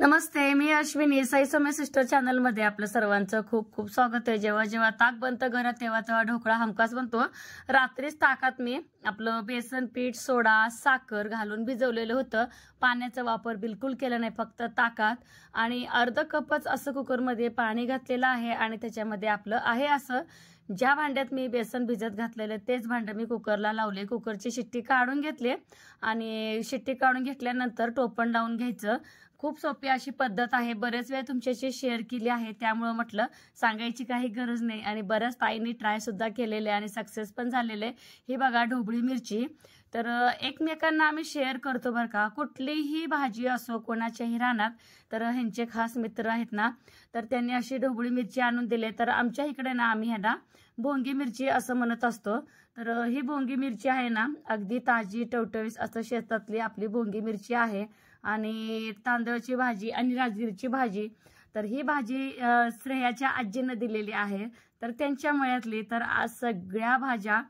नमस्ते, मी अश्विनी. साई सौम्य sister channel मध्ये आपलं सर्वांचं खूप खूप स्वागत आहे. जेव्हा जेव्हा ताक बनतं घरात तेव्हा तेव्हा ढोकळा हमखास बनतो. रात्रीच ताकात मी आपलं बेसन पीठ, सोडा, साखर घालून भिजवलेलं होतं. पाण्याचा वापर बिलकुल केला नाही, फक्त ताकात. आणि अर्धा कपच असं कुकरमध्ये पाणी घातलेलं आहे आणि त्याच्यामध्ये आपलं आहे असं ज्या भांड्यात मी बेसन भिजत घातलेलं तेच भांडं मी कुकरला लावले. कुकरची शिट्टी काढून घेतली आणि शिट्टी काढून घेतल्यानंतर टोपण लावून घ्यायचं. खूप सोपी अशी पद्धत आहे. बरेच वेळ तुमच्याशी शेअर केली आहे, त्यामुळे म्हटलं सांगायची काही गरज नाही. आणि बऱ्याच ताईंनी ट्राय सुद्धा केलेले आणि सक्सेस पण झालेले. ही बघा ढोबळी मिरची. तर एकमेकांना आम्ही शेअर करतो बरं का. कुठलीही भाजी असो कोणाच्याही रानात, तर ह्यांचे खास मित्र आहेत ना, तर त्यांनी अशी ढोबळी मिरची आणून दिले. तर आमच्या इकडे ना आम्ही ह्याला भोंगी मिरची असं म्हणत असतो. तर ही भोंगी मिरची आहे ना, अगदी ताजी टवटवीत असं शेतातली आपली भोंगी मिरची आहे. आणि तांदळाची भाजी आणि राजगिरीची भाजी, तर ही भाजी श्रेयाच्या आजीनं दिलेली आहे. तर त्यांच्या मळ्यातली. तर आज सगळ्या भाज्या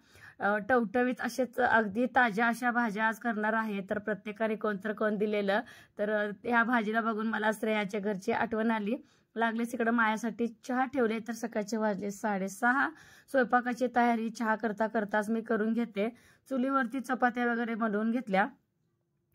टवटवीत असेच अगदी ताज्या अशा भाज्या आज करणार आहे. तर प्रत्येकाने कोणतर कोण दिलेलं. तर ह्या भाजीला बघून मला श्रेयाच्या घरची आठवण आली. लागलेच इकडं मायासाठी चहा ठेवले. तर सकाळचे वाजले 6:30. स्वयंपाकाची तयारी चहा करता करताच मी करून घेते. चुलीवरती चपात्या वगैरे बनवून घेतल्या.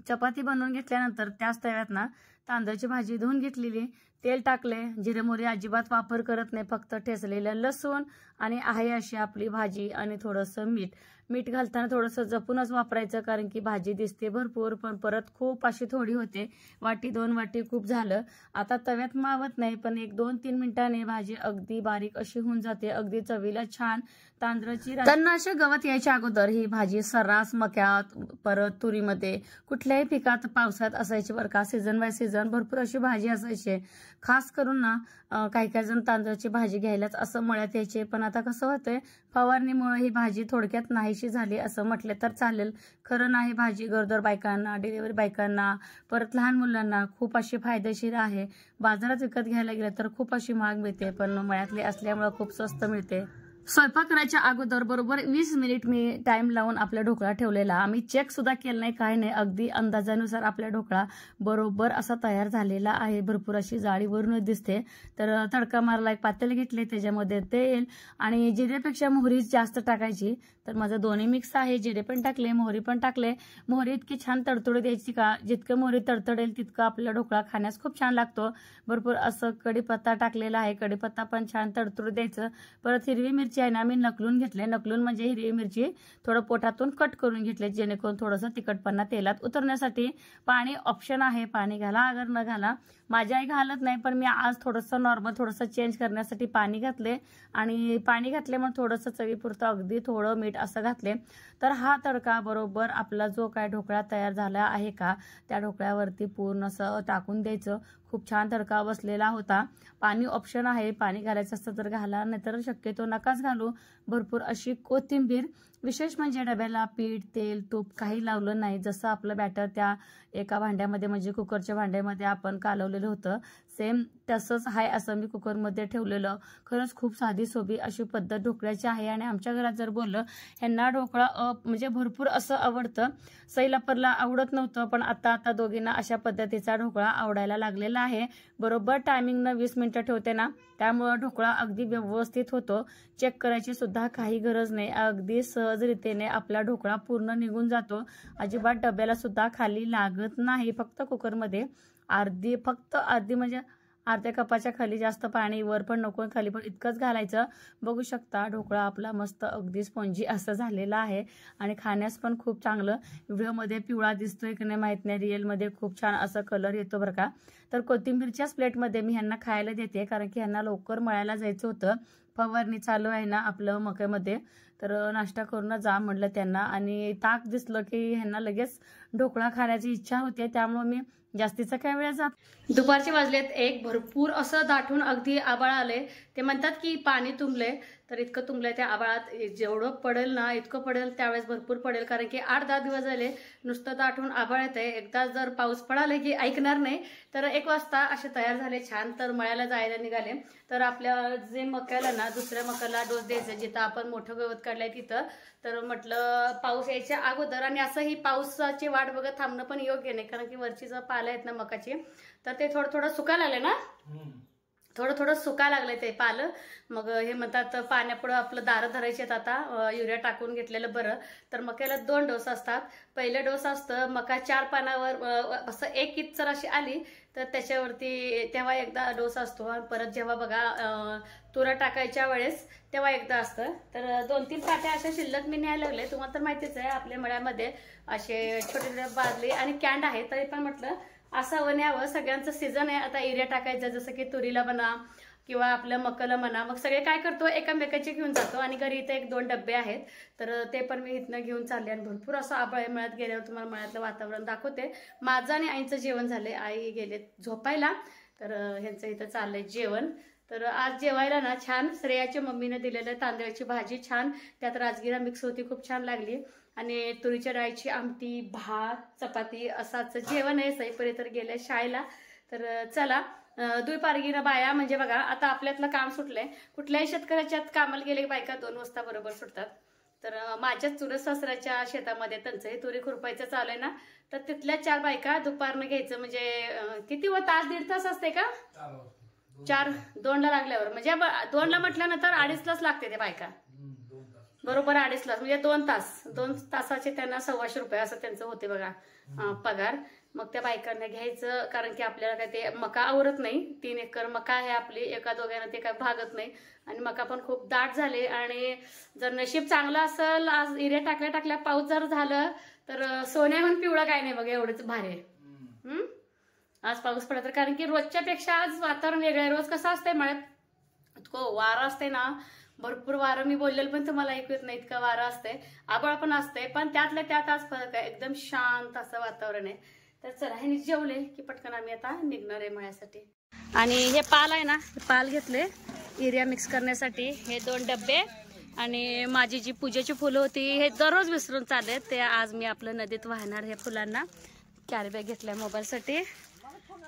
चपाती बनवून घेतल्यानंतर त्याच तव्यात ना तांदळाची भाजी धुवून घेतलेली, तेल टाकले. जिरे मोहरी अजिबात वापर करत नाही, फक्त ठेचलेलं लसूण आणि आहे अशी आपली भाजी आणि थोडंसं मीठ. मीठ घालताना थोडंसं जपूनच वापरायचं, कारण की भाजी दिसते भरपूर पण परत खूप अशी थोडी होते. वाटी 2 वाटी खूप झालं. आता तव्यात मावत नाही, पण 1-2-3 मिनिटांनी भाजी अगदी बारीक अशी होऊन जाते. अगदी चवीला छान तांदळाची. तणनाशक गवत यायच्या अगोदर ही भाजी सर्रास मक्यात, परत तुरीमध्ये, कुठल्याही पिकात पावसात असायची बरं का. सीझन बाय सीझन भरपूर अशी भाजी असायची. खास करून ना काही काही जण तांदळाची भाजी घ्यायलाच असं मळ्यात यायचे. पण आता कसं होतंय, फवारणीमुळे ही भाजी थोडक्यात नाहीशी झाली असं म्हटले तर चालेल. खरं नाही, भाजी गरोदर बायकांना, डिलिव्हरी बायकांना, परत लहान मुलांना खूप अशी फायदेशीर आहे. बाजारात विकत घ्यायला गेलं तर खूप अशी महाग मिळते, पण मळ्यातली असल्यामुळे खूप स्वस्त मिळते. स्वयंपाक करायच्या अगोदर बरोबर 20 मिनिट मी टाइम लावून आपला ढोकळा ठेवलेला. आम्ही चेक सुद्धा केलं नाही, काय नाही. अगदी अंदाजानुसार आपला ढोकळा बरोबर असा तयार झालेला आहे. भरपूर अशी जाळीवरूनच दिसते. तर तडका मारला, एक पातेलं घेतले, त्याच्यामध्ये तेल आणि जिरेपेक्षा मोहरी जास्त टाकायची. तर माझं दोन्ही मिक्स आहे. जिरे पण टाकले, मोहरी पण टाकले. मोहरी इतकी छान तडतड द्यायची का, जितकं मोहरी तडतडेल तितकं आपला ढोकळा खाण्यास खूप छान लागतो. भरपूर असं कढीपत्ता टाकलेला आहे. कढीपत्ता पण छान तडतड द्यायचं. परत हिरवी मिरची आहे ना मी नकलून घेतले. नकलून म्हणजे हिरवी मिरची थोडं पोटातून कट करून घेतले, जेणेकरून थोडंसं तिखटपणा तेलात उतरण्यासाठी. पाणी ऑप्शन आहे, पाणी घाला अगर न घाला. माझी आई घालत नाही, पण मी आज थोडंसं नॉर्मल थोडंसं चेंज करण्यासाठी पाणी घातले. आणि पाणी घातल्यामुळे थोडंसं चवीपुरतं अगदी थोडं मीठ असं घातले. तर हा तडका बरोबर आपला जो काय ढोकळा तयार झाला आहे का, त्या ढोकळ्यावरती पूर्ण असं टाकून द्यायचं. खूप छान तडका बसलेला होता. पाणी ऑप्शन आहे, पाणी घालायचं असतं तर घाला, नाहीतर शक्यतो नकाच घालू. भरपूर अशी कोथिंबीर. विशेष म्हणजे डब्याला पीठ, तेल, तूप काही लावलं नाही. जसं आपलं बॅटर त्या एका भांड्यामध्ये म्हणजे कुकरच्या भांड्यामध्ये आपण कालवलेलं होतं, सेम तसंच आहे असं मी कुकरमध्ये ठेवलेलं. खरंच खूप साधी सोपी अशी पद्धत ढोकळ्याची आहे. आणि आमच्या घरात जर बोललं, ह्यांना ढोकळा म्हणजे भरपूर असं आवडतं. सैलापरला आवडत नव्हतं, पण आता दोघींना अशा पद्धतीचा ढोकळा आवडायला लागलेला आहे. बरोबर टायमिंगनं 20 मिनिटं ठेवते ना, त्यामुळं ढोकळा अगदी व्यवस्थित होतो. चेक करायची सुद्धा काही गरज नाही. अगदी सहजरितेने आपला ढोकळा पूर्ण निघून जातो. अजिबात डब्याला सुद्धा खाली लागत नाही. फक्त कुकरमध्ये फक्त अर्धी म्हणजे अर्ध्या कपाच्या खाली, जास्त पाणी वर पण नको खाली पण इतकंच घालायचं. बघू शकता ढोकळा आपला मस्त अगदी स्पॉन्जी असं झालेला आहे. आणि खाण्यास पण खूप चांगलं. व्हिडिओमध्ये पिवळा दिसतोय की नाही माहित नाही, रिअलमध्ये खूप छान असं कलर येतो बरं का. तर कोथिंबीरच्याच प्लेटमध्ये मी ह्यांना खायला देते, कारण की ह्यांना लवकर मळायला जायचं होतं. फवारणी चालू आहे ना आपलं मक्यामध्ये, तर नाश्ता करून जा म्हटलं त्यांना. आणि ताक दिसलं की ह्यांना लगेच ढोकळा खाण्याची इच्छा होते, त्यामुळे मी जास्तीचा काय वेळ जात. दुपारचे वाजलेत 1. भरपूर असं दाटून अगदी आभाळ आले. ते म्हणतात की पाणी तुंबले. तर इतकं तुंबलंय त्या आभाळात. जेवढं पडेल ना इतकं पडेल त्यावेळेस भरपूर पडेल, कारण की 8-10 दिवस झाले नुसतं दाटून आभाळ येत आहे. एकदा जर पाऊस पडाला की ऐकणार नाही. तर 1 वाजता असे तयार झाले छान, तर मळ्याला जायला निघाले. तर आपल्या जे मक्याला ना दुसऱ्या मक्याला डोस द्यायचा जिथं आपण मोठं गवत काढलंय तिथं. तर म्हटलं पाऊस यायच्या अगोदर, आणि असं ही पावसाची वाट बघत थांबणं पण योग्य नाही, कारण की वरची जर पालं आहेत ना मकाची तर ते थोडं थोडं सुकायला लागले ना, थोडं थोडं सुकायला लागले ते पालं. मग हे म्हणतात पाण्यापुढं आपलं दारं धरायचे आहेत आता, युरिया टाकून घेतलेलं बरं. तर मक्याला 2 डोस असतात. पहिलं डोस असतं मका 4 पानावर असं 1 किच्चर अशी आली तर त्याच्यावरती तेव्हा एकदा डोस असतो, आणि परत जेव्हा बघा तुरा टाकायच्या वेळेस तेव्हा एकदा असतं. तर 2-3 पाट्या अशा शिल्लक मी न्यायला लागले. तुम्हाला तर माहितीच आहे आपल्या मळ्यामध्ये असे छोटे छोटे बादली आणि कॅन्ड आहे, तरी पण म्हटलं असावं न्यावं. सगळ्यांचं सीझन आहे आता युरिया टाकायचं, जसं की तुरीला म्हणा किंवा आपल्या मकाला म्हणा. मग सगळे काय करतो एकामेकाचे घेऊन जातो, आणि घरी इथे 1-2 डबे आहेत तर ते पण मी इथनं घेऊन चालले. आणि भरपूर असं आभाळ मळ्यात गेल्यावर तुम्हाला मळ्यातलं वातावरण दाखवते. माझं आणि आईचं जेवण झाले, आई गेले झोपायला, तर ह्यांचं इथं चाललंय जेवण. तर आज जेवायला ना छान श्रेयाच्या मम्मीने दिलेलं तांदळाची भाजी छान, त्यात राजगिरा मिक्स होती, खूप छान लागली. आणि तुरीच्या डाळीची आमटी, भात, चपाती असाच जेवण आहे. सईपरी तर गेल्या शाळेला. तर चला दुपारगीनं बाया म्हणजे बघा आता आपल्यातलं काम सुटलंय. कुठल्याही शेतकऱ्याच्यात कामाला गेले बायका 2 वाजता बरोबर सुटतात. तर माझ्याच चुलत सासऱ्याच्या शेतामध्ये त्यांचंही तुरी खुरपायचं चालू आहे ना, तर तिथल्या 4 बायका दुपारनं घ्यायचं. म्हणजे किती व तास 1.5 तास असते का? 2ला लागल्यावर, म्हणजे 2ला म्हटल्यानंतर 2.5 लागते ते बायका, बरोबर 2.5 म्हणजे 2 तास. 2 तासाचे त्यांना 125 रुपये असं त्यांचं होते बघा पगार. मग त्या बायकांना घ्यायचं, कारण की आपल्याला काय ते मका आवरत नाही. 3 एकर मका आहे आपली, एका दोघांना ते काय भागत नाही. आणि मका पण खूप दाट झाले. आणि जर नशीब चांगलं असेल, आज युरिया टाकल्या पाऊस जर झालं तर सोन्याहून पिवळा काय नाही बघा, एवढंच भारी आहे. आज पाऊस पडला तर, कारण की रोजच्या पेक्षा आज वातावरण वेगळं आहे. रोज कसं असतंय मळ्यात इतकं वारं असते ना, भरपूर वारं. मी बोललेलं पण तुम्हाला ऐकू येत नाही, इतकं वारं असते. आभाळ पण असते, पण त्यातल्या त्यात आज फरक आहे. एकदम शांत असं वातावरण आहे. तर चला हे जेवले की पटकन आम्ही आता निघणार आहे मळ्यासाठी. आणि हे पाल आहे ना, हे पाल घेतले युरिया मिक्स करण्यासाठी. हे 2 डबे, आणि माझी जी पूजेची फुलं होती हे दररोज विसरून चालले, ते आज मी आपलं नदीत वाहणार. हे फुलांना कॅरी बॅग घेतलाय मोबाईलसाठी.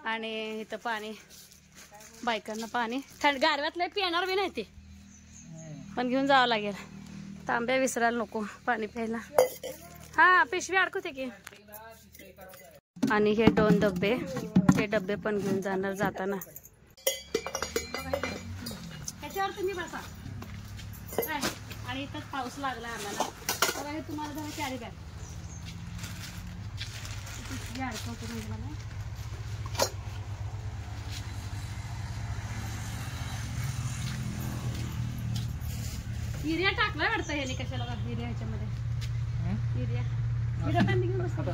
आणि इथं पाणी, बायकांना पाणी गारव्यातलं पिणार बी नाही ते, पण घेऊन जावं लागेल. तांब्या विसरायला नको पाणी प्यायला. हा पिशवी अडकवते की. आणि हे 2 डबे, हे डबे पण घेऊन जाणार जाताना. ह्याच्यावर तुम्ही बसा. आणि इथं पाऊस लागला आम्हाला, बघा हे तुम्हाला जरा कॅरी बॅग अडकवतो म्हणजे मला. युरिया टाकला वाटतं याने, कशाला युरिया ह्याच्यामध्ये. युरिया पण घेऊन बसतो.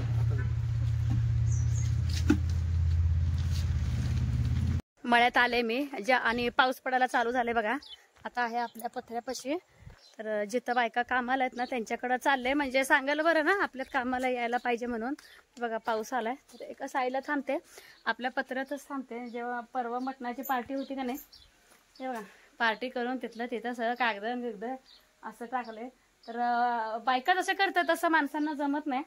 मळ्यात आले मी आणि पाऊस पडायला चालू झाले बघा. आता आहे आपल्या पत्र्यापाशी. तर जिथं बायका कामाला आहेत ना त्यांच्याकडे चालले, म्हणजे सांगायला बरं ना आपल्यात कामाला यायला पाहिजे म्हणून. बघा पाऊस आलाय तर एका साईडला थांबते, आपल्या पत्र्यातच थांबते. जेव्हा परवा मटणाची पार्टी होती का नाही, हे बघा पार्टी करून तिथं सगळं कागद असं टाकले. तर बायका जसं करतात तसं माणसांना जमत नाही.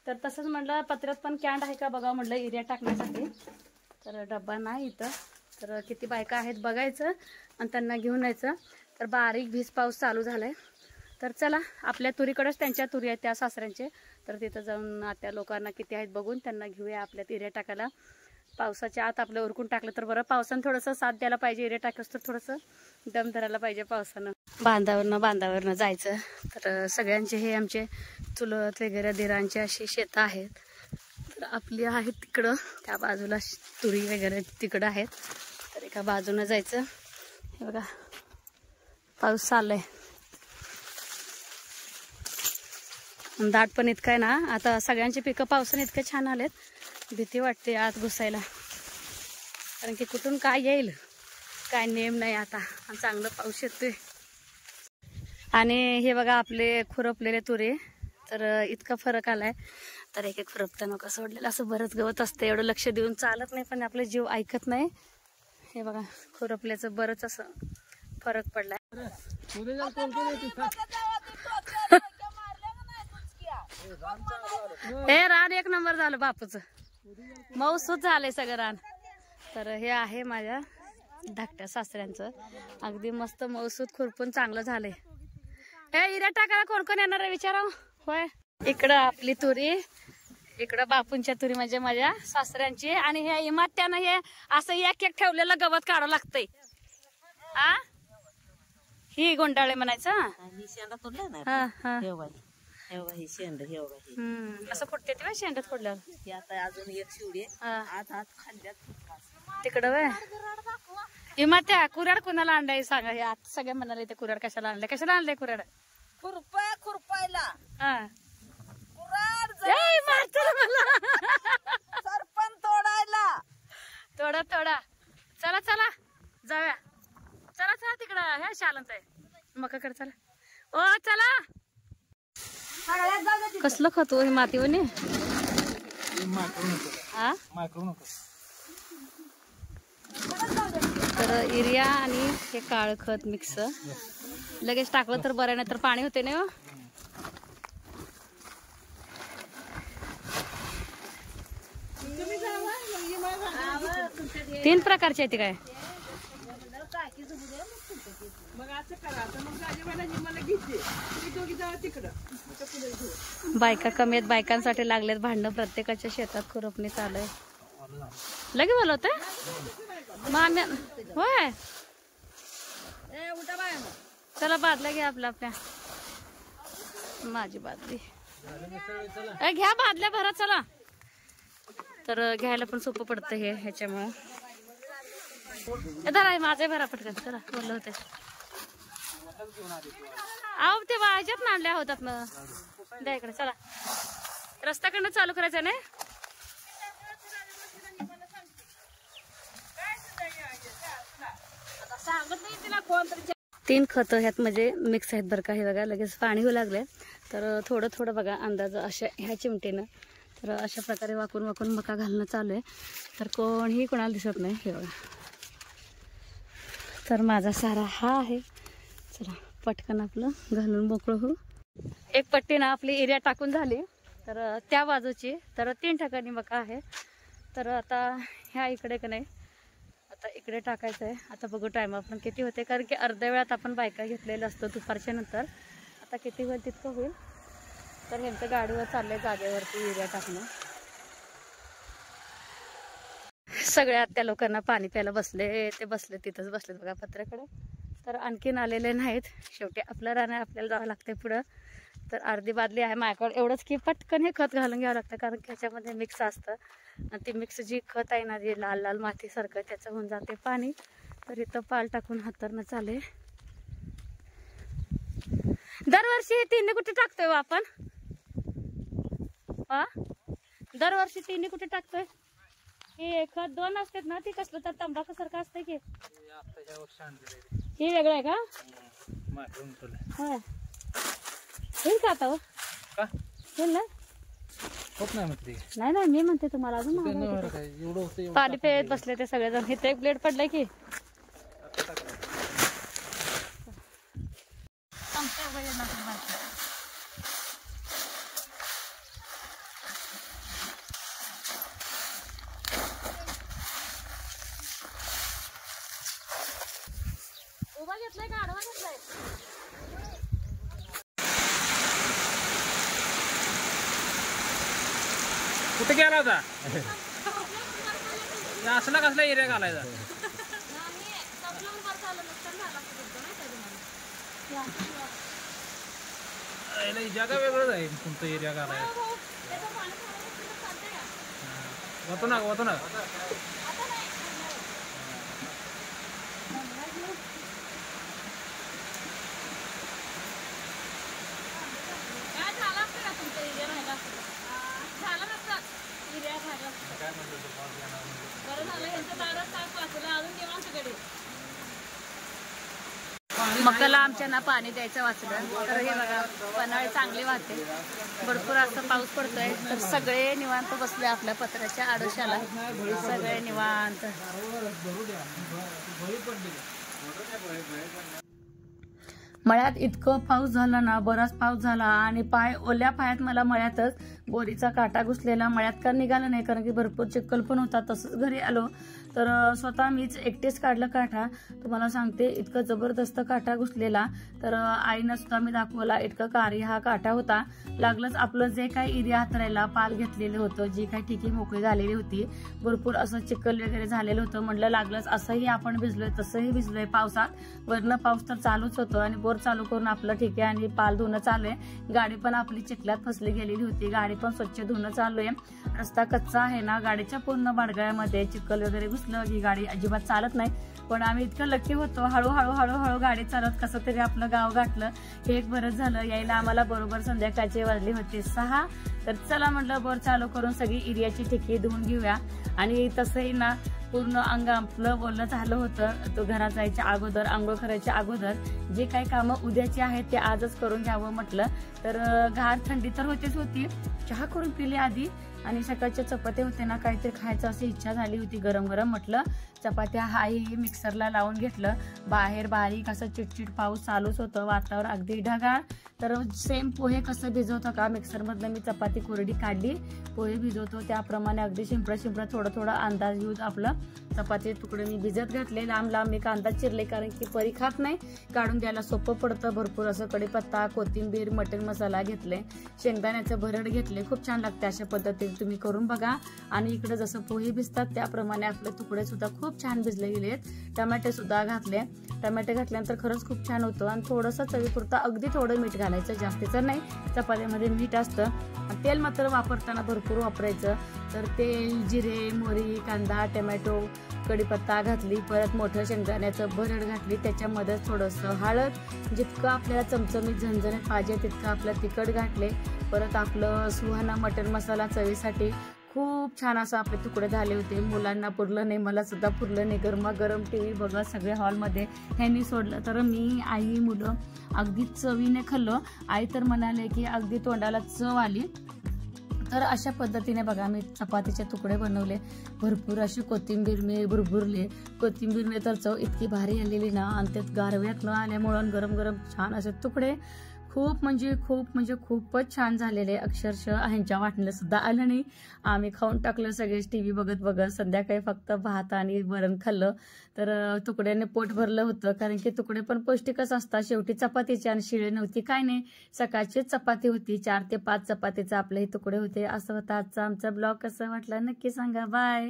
तर तसंच म्हटलं पत्र्यात पण कॅन्ड आहे का बघा म्हटलं युरिया टाकण्यासाठी. तर डब्बा नाही इथं. तर किती बायका आहेत बघायचं आणि त्यांना घेऊन यायचं. तर बारीक भीज पाऊस चालू झालाय. तर चला आपल्या तुरीकडेच त्यांच्या तुरी आहेत त्या सासऱ्यांचे, तर तिथं जाऊन त्या लोकांना किती आहेत बघून त्यांना घेऊया आपल्यात युरिया टाकायला. पावसाच्या आत आपलं उरकून टाकलं तर बरं. पावसानं थोडंसं साथ द्यायला पाहिजे, युरिया टाकस तर थोडंसं दम धरायला पाहिजे पावसानं. बांधावरनं जायचं. तर सगळ्यांचे हे आमचे चुलत वगैरे दिरांचे अशी शेतं आहेत. तर आपली आहेत तिकडं त्या बाजूला तुरी वगैरे तिकडं आहेत. तर एका बाजूनं जायचं. हे बघा पाऊस चाललाय, दाट पण इतकं आहे ना. आता सगळ्यांची पिकं पावसाने इतके छान आलेत, भीती वाटते आत घुसायला, कारण की कुठून काय येईल काय नेम नाही. आता चांगलं पाऊस येतोय. आणि हे बघा आपले खुरपलेले तुरे, तर इतका फरक आलाय. तर एक एक खुरपताना का सोडलेलं असं बरंच गवत असतं, एवढं लक्ष देऊन चालत नाही, पण आपलं जीव ऐकत नाही. हे बघा खुरपल्याचं बरंच असं फरक पडलाय. हे रान एक नंबर झालं बापूच, मऊसूत झालंय सगळं रान. तर हे आहे माझ्या धाकट्या सासऱ्यांचं, अगदी मस्त मऊसूत खुरपून चांगलं झालंय. हे इऱ्या टाकायला कोण कोण येणार आहे विचारा. होय, इकडं आपली तुरी, इकडं बापूंच्या तुरी म्हणजे माझ्या सासऱ्यांची. आणि हे इमात्यानं हे असं एक एक ठेवलेलं गवत काढावं लागतंय. आ ही गोंडाळे म्हणायचं. असं फुटते ते शेंडत फोडल्यावर. आता अजून एक शिवडी आत खाल्ल्यात तिकडं वय. इमात्या कुऱ्हाड कोणाला आणलाय सांगा. हे आता सगळ्या म्हणाले ते कुऱ्हाड कशाला आणलंय, कशाला आणलंय कुऱ्हाड. खुरपायला सरपण तोडायला. तोडा तोडा. चला चला जाऊया. चला चला तिकडं हे शालंत आहे मकाकडे. चला ओ चला. कसलं खत हो हे मातीवने. तर युरिया आणि हे काळ खत मिक्स लगेच टाकलं तर बरं, नाही तर पाणी होते ना. 3 प्रकारचे आहेत काय. बायका कमी आहेत, बायकांसाठी लागलेत भांडणं. प्रत्येकाच्या शेतात खुरपणी चालू आहे. लगे बोलवत होय. चला बादल्या घ्या आपल्या आपल्या. माझी बादली घ्या, बादल्या भरा चला. तर घ्यायला पण सोपं पडतं हे ह्याच्यामुळं. धरा माझे भरा पटकन. चला बोललं होते आहो ते भाज्यात नांडल्या होतात ना. द्या इकडे. चला रस्त्याकडनं चालू करायचं नाही. तीन खत ह्यात म्हणजे मिक्स आहेत बरं का. हे बघा लगेच पाणी होऊ लागले. तर थोडं थोडं बघा अंदाज अशा ह्या चिमटीनं. तर अशा प्रकारे वाकून वाकून मका घालणं चालू आहे. तर कोणीही कोणाला दिसत नाही. हे बघा. तर माझा सारा हा आहे. चला पटकन आपलं घालून मोकळं हो. एक पट्टी ना आपली एरिया टाकून झाली. तर त्या बाजूची तर 3 ठिकाणी मका आहे. तर आता ह्या इकडे का नाही, आता इकडे टाकायचं आहे. आता बघू टाइम आपण किती होते, कारण की अर्ध्या वेळात आपण बायका घेतलेलं असतं दुपारच्या नंतर. आता किती होईल तितकं होईल. तर ह्यांचं गाडीवर चाललंय जागेवरती एरिया टाकणं. सगळ्या त्या लोकांना पाणी प्यायला बसले, ते बसले तिथंच बसलेत बघा पत्र्याकडे. तर आणखीन आलेले नाहीत. शेवटी आपलं राहणं आपल्याला जावं लागतंय पुढं. तर अर्धी बादली आहे माझ्याकडे. एवढंच की पटकन हे खत घालून घ्यावं लागतं, कारण की ह्याच्यामध्ये मिक्स असतं. आणि ती मिक्स जी खत आहे ना, जी लाल लाल मातीसारखं, त्याचं होऊन जाते पाणी. तर इथं पाल टाकून हातरनं चाले. दरवर्षी 3 कुठे टाकतोय आपण. दरवर्षी 3 कुठे टाकतोय. हे खत 2 असतात ना, ती कसलं तर तंबाखू सारखं असतंय की. हे वेगळं आहे का. होईल का आता होईल ना. नाही नाही मी म्हणते तुम्हाला अजून पाणी पेत बसले ते सगळेजण. इथे एक ब्लेड पडलाय की. उभा घेतलाय का आडवा घेतलाय. कुठे गेला होता. असला कसला एरिया घालायचा. जागा वेगळंच आहे तुमचं एरिया घालायचा. वातो ना वातो ना. मकाला आमच्या ना पाणी द्यायचं वाचलं. तर हे बघा पन्हाळी चांगली वाहते. भरपूर असं पाऊस पडतोय. तर सगळे निवांत बसले आपल्या पत्र्याच्या आडोशाला. सगळे निवांत. मळ्यात इतकं पाऊस झाला ना, बराच पाऊस झाला आणि ओल्या पायात मला मळ्यातच बोरीचा काटा घुसलेला. मळ्यात का निघाला नाही कारण की भरपूर चिखल पण होता. तसंच घरी आलो तर स्वतः मीच एकटेच काढलं काटा. तुम्हाला सांगते इतकं जबरदस्त काटा घुसलेला. तर आईनं सुद्धा मी दाखवला इतकं कारी हा काटा होता. लागलंच आपलं जे काही एरिया हातरायला पाल घेतलेलं होतं, जी काही ठिकी मोकळी झालेली होती, भरपूर असं चिखल वगैरे झालेलं होतं. म्हणलं लागलंच असंही आपण भिजलोय तसंही भिजलोय पावसात. वरनं पाऊस तर चालूच होतं आणि बोर चालू करून आपलं ठिके आणि पाल धुणं चालू आहे. गाडी पण आपली चिखलात फसली गेलेली होती. गाडी पण स्वच्छ धुणं चालू आहे. रस्ता कच्चा आहे ना, गाडीच्या पूर्ण बाडगळ्यामध्ये चिखल वगैरे घुसलं की गाडी अजिबात चालत नाही. पण आम्ही इतकं लकी होतो, हळूहळू गाडी चालत कसं तरी आपलं गाव गाठलं. हे एक बरंच झालं. यायला आम्हाला बरोबर संध्याकाळचे वाजले होते 6. तर चला म्हटलं बोर चालू करून सगळी एरियाची ठिकी धुवून घेऊया. आणि तसंही ना पूर्ण अंग आपलं बोलणं झालं होतं. तो घरात जायच्या अगोदर, आंघोळ करायच्या अगोदर जे काही कामं उद्याची आहेत ते आजच करून घ्यावं म्हटलं. तर गार थंडी तर होती. चहा करून पिली आधी आणि सकाळच्या चपात्या होते ना, काहीतरी खायचं अशी इच्छा झाली होती गरम गरम. म्हटलं चपात्या हाही मिक्सरला लावून घेतलं. बाहेर बारीक असं चिटचिट पाऊस चालूच होतं, वातावरण अगदी ढगाळ. तर सेम पोहे कसं भिजवतं का, मिक्सरमधनं मी चपाती कोरडी काढली, पोहे भिजवतो त्याप्रमाणे अगदी शिंपडा थोडं अंदाज घेऊन आपलं चपाती तुकडे मी भिजत घातले. लांब मी कांदा चिरले कारण की परी खात नाही, काढून द्यायला सोपं पडतं. भरपूर असं कढीपत्ता, कोथिंबीर, मटण मसाला घेतले, शेंगदाण्याचं भरड घेतले. खूप छान लागते. अशा पद्धतीने तुम्ही करून बघा. आणि इकडे जसं पोहे भिजतात त्याप्रमाणे आपले तुकडे सुद्धा खूप छान भिजले गेलेत. टमाटे सुद्धा घातले. टमाटे घातल्यानंतर खरंच खूप छान होतं. आणि थोडंसं चवीपुरतं अगदी थोडं मीठ घालायचं, जास्तीचं नाही. चपात्यामध्ये मीठ असतं. तेल मात्र वापरताना भरपूर वापरायचं. तर तेल, जिरे, मोहरी, कांदा, टमॅटो, कढीपत्ता घातली, परत मोठं शेंगदाण्याचं भरड घातली. त्याच्यामध्ये थोडंसं हळद, जितकं आपल्याला चमचमीत झणझणीत पाहिजे तितकं आपलं तिखट घातले. परत आपलं सुहाना मटण मसाला चवीसाठी. खूप छान असं आपले तुकडे झाले होते. मुलांना पुरलं नाही, मला सुद्धा पुरलं नाही. गरमागरम टीव्ही बघत सगळे हॉलमध्ये. ह्यांनी सोडलं तर मी, आई, मुलं अगदी चवीने खाल्लं. आई तर म्हणाले की अगदी तोंडाला चव आली. तर अशा पद्धतीने बघा मी चपातीचे तुकडे बनवले. भरपूर अशी कोथिंबीर मी भरभरली. कोथिंबीरने तर चव इतकी भारी आलेली ना, आणि त्यात गारव्यात न आल्यामुळं गरम गरम छान असे तुकडे खूप म्हणजे खूपच छान झालेले. अक्षरशः ह्यांच्या वाटणीला सुद्धा आलं नाही. आम्ही खाऊन टाकलं सगळेच टीव्ही बघत. संध्याकाळी फक्त भात आणि वरण खाल्लं. तर तुकड्याने पोट भरलं होतं कारण की तुकडे पण पौष्टिकच असतात. शेवटी चपातीची आणि शिळे नव्हती, काय नाही, सकाळचीच चपाती होती. 4 ते 5 चपातीचे आपले हे तुकडे होते. असं होता आजचा आमचा ब्लॉग. कसा वाटला नक्की सांगा. बाय.